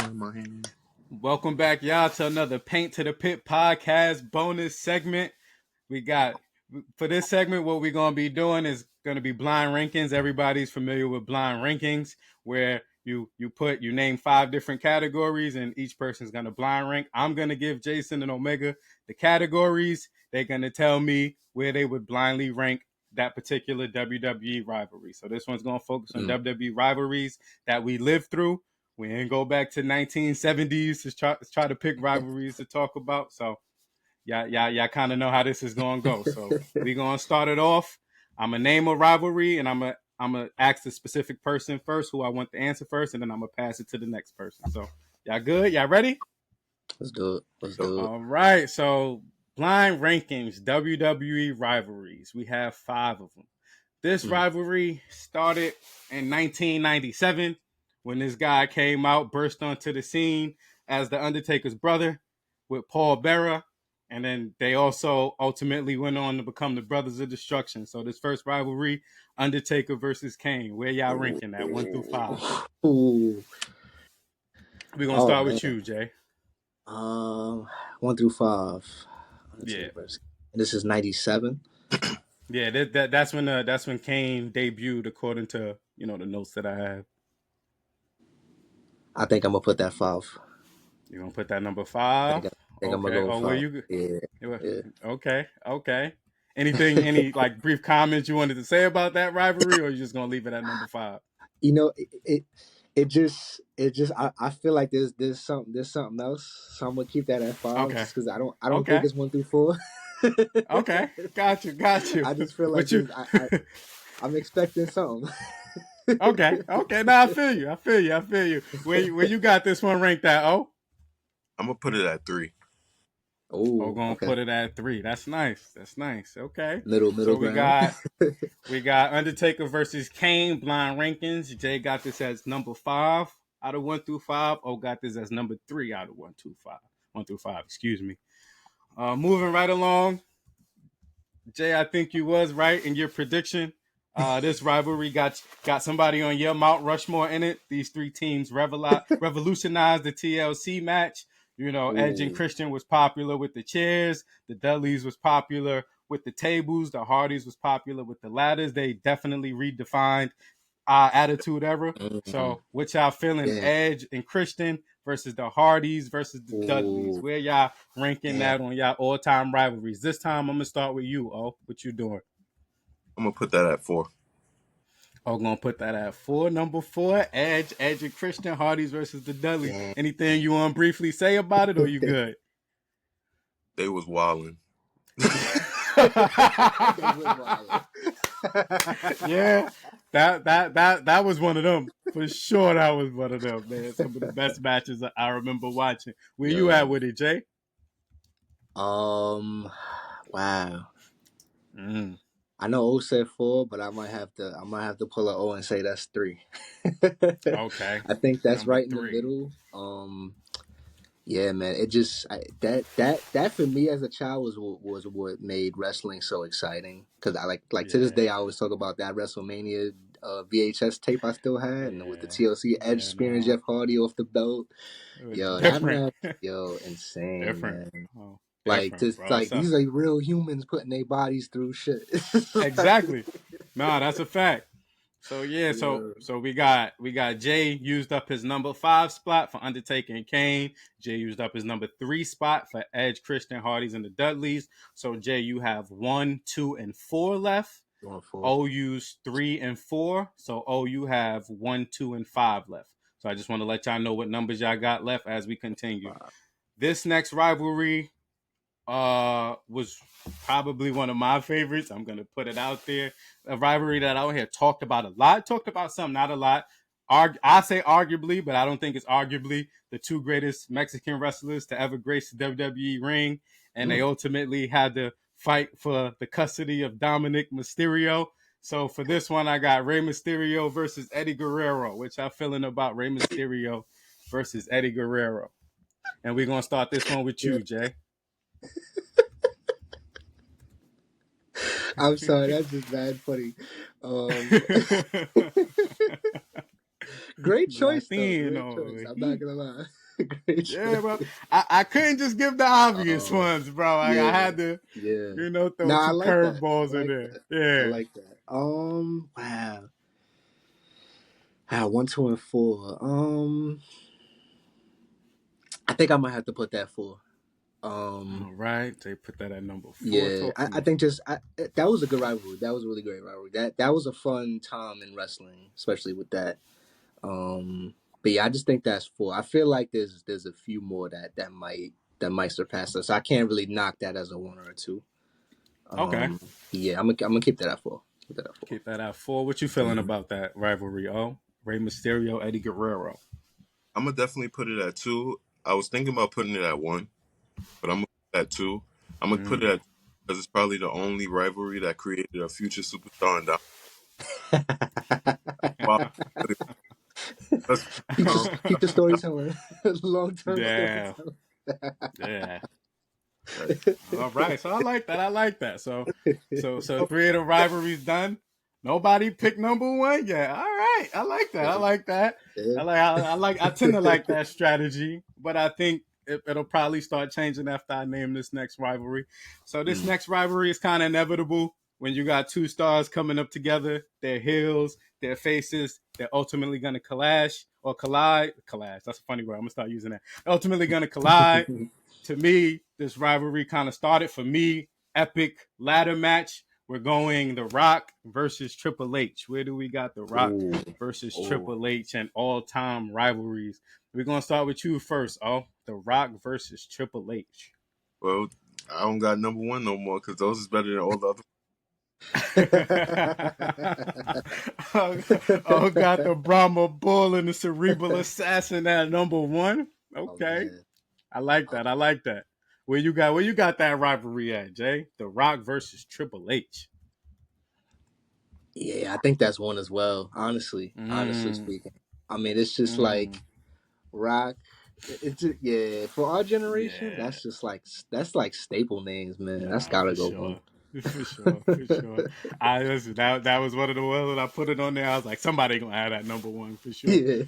in my hand. Welcome back, y'all, to another Paint to the Pit podcast bonus segment. We got, for this segment, what we're going to be doing is going to be blind rankings. Everybody's familiar with blind rankings, where you name 5 different categories, and each person's going to blind rank. I'm going to give Jason and Omega the categories. They're going to tell me where they would blindly rank that particular WWE rivalry. So this one's going to focus on WWE rivalries that we lived through. We ain't go back to 1970s to try to pick rivalries to talk about. So y'all kind of know how this is going to go. So we're going to start it off. I'm going to name a rivalry, and I'm going to ask the specific person first who I want to answer first, and then I'm going to pass it to the next person. So y'all good? Y'all ready? Let's do it. All right. So blind rankings, WWE rivalries. We have 5 of them. This rivalry started in 1997 when this guy came out, burst onto the scene as the Undertaker's brother with Paul Bearer. And then they also ultimately went on to become the Brothers of Destruction. So this first rivalry, Undertaker versus Kane. Where y'all ranking that 1 through 5? Ooh. We're going to start with you, Jay. 1 through 5. Yeah. This is 97. Yeah, that's when Kane debuted, according to the notes that I have. I think I'm gonna put that 5. You're gonna put that number 5? I think I'm gonna go with 5. Where you? Yeah. Okay. Any like brief comments you wanted to say about that rivalry, or you just gonna leave it at number 5? It just I feel like there's something else. So I'm gonna keep that at 5 just because I don't think it's 1 through 4. Okay, got you. I just feel like I'm expecting something. Okay. Now I feel you. Where you got this one ranked at? I'm gonna put it at 3. Gonna put it at 3. That's nice. Okay. Middle so ground. we got Undertaker versus Kane blind rankings. Jay got this as number 5 out of 1 through 5. Got this as number 3 out of 1 through 5. 1 through 5. Excuse me. Moving right along. Jay, I think you was right in your prediction. This rivalry got somebody on your Mount Rushmore in it. These 3 teams revolutionized the TLC match. Edge and Christian was popular with the chairs. The Dudleys was popular with the tables. The Hardys was popular with the ladders. They definitely redefined Attitude Era. So what y'all feeling? Yeah. Edge and Christian versus the Hardys versus the Dudleys. Where y'all ranking that on y'all all-time rivalries? This time I'm going to start with you, What you doing? I'm going to put that at 4. Gonna put that at 4. Number 4, Edge and Christian, Hardys versus the Dudleys. Yeah. Anything you want to briefly say about it, or you good? They was wilding. Yeah, that was one of them. For sure, that was one of them, man. Some of the best matches I remember watching. Where you at with it, Jay? Wow. I know O said 4, but I might have to pull an O and say that's 3. Okay. I think that's number right 3. in the middle. Yeah, man. It just that for me as a child was what made wrestling so exciting. Because I like to this day I always talk about that WrestleMania VHS tape I still had, and with the TLC Edge spearing Jeff Hardy off the belt. Yo, different. Insane, Different. man. Oh, like just bro. Like these like real humans putting their bodies through shit. Exactly. No, that's a fact. So yeah, so we got Jay used up his number 5 spot for Undertaker and Kane. Jay used up his number 3 spot for Edge, Christian, Hardys, and the Dudleys. So Jay, you have 1, 2, and 4 left. 4. O used 3 and 4. So you have 1, 2, and 5 left. So I just want to let y'all know what numbers y'all got left as we continue. This next rivalry was probably one of my favorites. I'm going to put it out there. A rivalry that I here talked about a lot. Talked about some, not a lot. I say arguably, but I don't think it's arguably the 2 greatest Mexican wrestlers to ever grace the WWE ring. And they ultimately had to fight for the custody of Dominic Mysterio. So for this one, I got Rey Mysterio versus Eddie Guerrero. Which I'm feeling about Rey Mysterio versus Eddie Guerrero. And we're going to start this one with you, Jay. I'm sorry, that's just bad funny. Great choice though. Great choice. Latino I'm not heat. gonna lie. Great Yeah, bro. choice. I couldn't just give the obvious Oh, ones, bro. I yeah, had to, yeah. throw No, I two like that. I curveballs in like there. that. I Yeah. like that. Wow. Ah, one, two, and four. I think I might have to put that four. All right. They put that at number 4. Yeah, Talk to I me. think that was a good rivalry. That was a really great rivalry. That was a fun time in wrestling, especially with that. But yeah, I just think that's four. I feel like there's a few more that might surpass us. I can't really knock that as a one or a two. Okay. Yeah, I'm gonna keep that at four. Keep that at 4. Keep that at 4. What you feeling Mhm. about that rivalry? Oh, Rey Mysterio, Eddie Guerrero. I'm gonna definitely put it at 2. I was thinking about putting it at 1, but I'm gonna put it at 2. I'm gonna put it Mm. at because it's probably the only rivalry that created a future superstar and wow, let's, Keep the storytelling. Long term Yeah. storytelling. Yeah. yeah. All right. So I like that. I like that. So 3 of the rivalries done. Nobody picked number 1 yet. All right. I like that. I like that. Yeah. I tend to like that strategy, but I think it'll probably start changing after I name this next rivalry. So this Mm. next rivalry is kind of inevitable when you got two stars coming up together. Their heels, their faces, they're ultimately gonna clash or collide. Clash. That's a funny word. I'm gonna start using that. Ultimately gonna collide. To me, this rivalry kind of started for me. Epic ladder match. We're going The Rock versus Triple H. Where do we got The Rock Ooh. versus Oh. Triple H and all-time rivalries? We're gonna start with you first. Oh, The Rock versus Triple H. Well, I don't got number 1 no more because those is better than all the other. Oh, got the Brahma Bull and the Cerebral Assassin at number 1. Oh Okay, man. I like that. I like that. Where you got that rivalry at, Jay? The Rock versus Triple H. Yeah, I think that's one as well. Honestly Mm, speaking, I mean, it's just mm, like Rock. It's just, yeah, for our generation, yeah. that's like staple names, man. That's Nah, gotta for go one. sure. For sure, for sure. I listen, that was one of the ones that I put it on there. I was like, somebody gonna have that number 1 for sure. Yeah.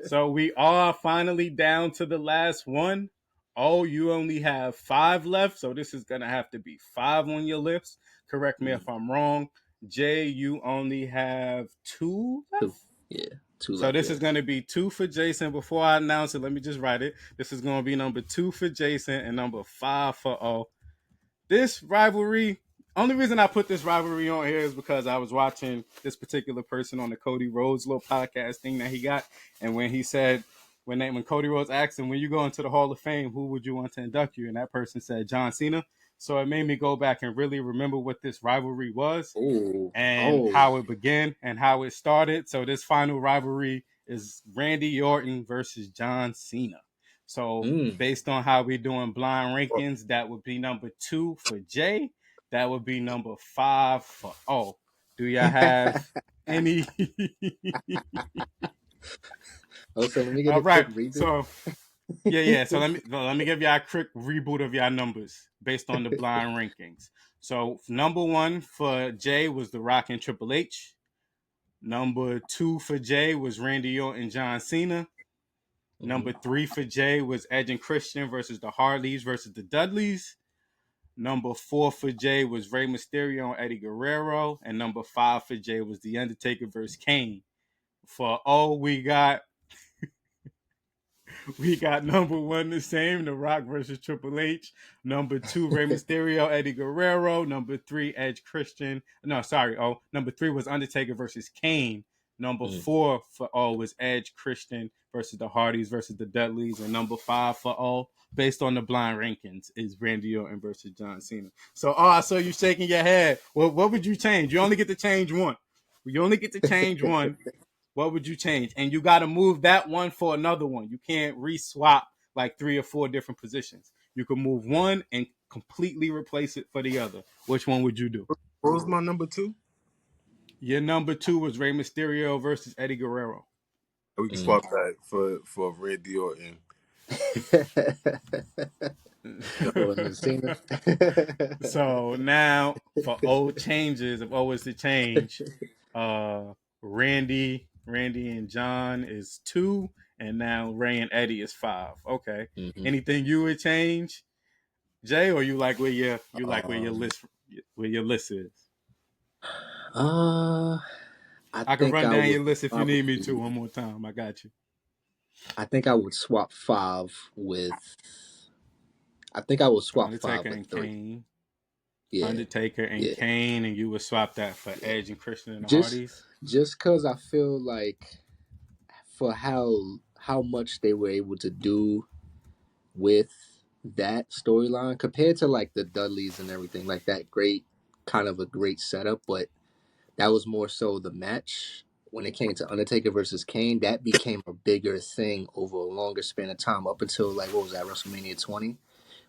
So we are finally down to the last one. Oh, you only have 5 left, so this is gonna have to be 5 on your list. Correct me if I'm wrong. Jay, you only have 2 Two. left. Yeah, two So left. this Yeah. is going to be 2 for Jason. Before I announce it, let me just write it. This is going to be number 2 for Jason and number 5 for O. This rivalry, only reason I put this rivalry on here is because I was watching this particular person on the Cody Rhodes little podcast thing that he got, and when he said when Cody Rhodes asked him, when you go into the Hall of Fame, who would you want to induct you, and that person said John Cena. So it made me go back and really remember what this rivalry was Oh. and Oh. how it began and how it started. So this final rivalry is Randy Orton versus John Cena. So Mm. based on how we're doing blind rankings, that would be number 2 for Jay. That would be number 5 for O. Do y'all have any? Oh, so let me get All a quick right. redo. So yeah. So let me give y'all a quick reboot of y'all numbers based on the blind rankings. So number 1 for Jay was The Rock and Triple H. Number 2 for Jay was Randy Orton and John Cena. Hmm. Number 3 for Jay was Edge and Christian versus the Hardys versus the Dudleys. Number 4 for Jay was Rey Mysterio and Eddie Guerrero. And number 5 for Jay was The Undertaker versus Kane. For O, we got number 1 the same, The Rock versus Triple H. Number 2, Rey Mysterio, Eddie Guerrero. Number 3, Edge Christian. No, sorry. Oh, number 3 was Undertaker versus Kane. Number Mm. 4 for O was Edge Christian versus the Hardys versus the Dudleys. And number 5 for O, based on the blind rankings, is Randy Orton versus John Cena. So, I saw you shaking your head. Well, what would you change? You only get to change one. You only get to change one. What would you change? And you got to move that one for another one. You can't re-swap like 3 or 4 different positions. You can move one and completely replace it for the other. Which one would you do? What was my number 2? Your number 2 was Rey Mysterio versus Eddie Guerrero. We can Mm. swap that for Randy Orton. Oh, and then Cena. So now for old changes, if always to change, Randy Randy and John is 2, and now Ray and Eddie is 5. Okay. Mm-hmm. Anything you would change, Jay, or you like where Um, where your list is? uh, I I can think run I down would your list if you need me to probably. one more time. I got you. I think I would swap 5 with. I think I would swap five Undertaker with and 3. Kane. Yeah, Undertaker and yeah, Kane, and you would swap that for yeah. Edge and Christian and the Just, Hardys. just cause I feel like for how much they were able to do with that storyline compared to like the Dudleys and everything, like that great kind of a great setup, but that was more so the match when it came to Undertaker versus Kane. That became a bigger thing over a longer span of time up until like what was that WrestleMania 20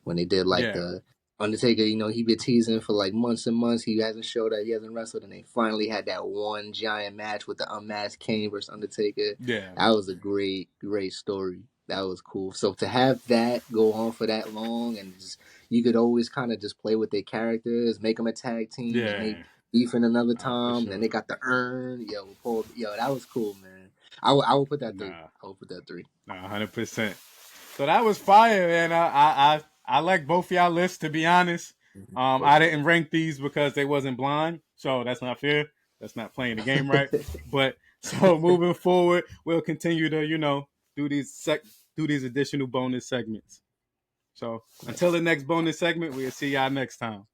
when they did like Yeah, the Undertaker, he been teasing for like months and months. He hasn't showed up, he hasn't wrestled, and they finally had that one giant match with the unmasked Kane versus Undertaker. yeah, That was a great, great story. That was cool. So to have that go on for that long, and just, you could always kind of just play with their characters, make them a tag team, then they yeah. beefing another For time, then sure. they got the urn. Yo, that was cool, man. I would put that 3. Nah, I would put that 3. nah, 100%. So that was fire, and I like both y'all lists, to be honest. For I sure. didn't rank these because they wasn't blind, so that's not fair. That's not playing the game right. But so moving forward, we'll continue to do do these additional bonus segments. So until Yes. the next bonus segment, we'll see y'all next time.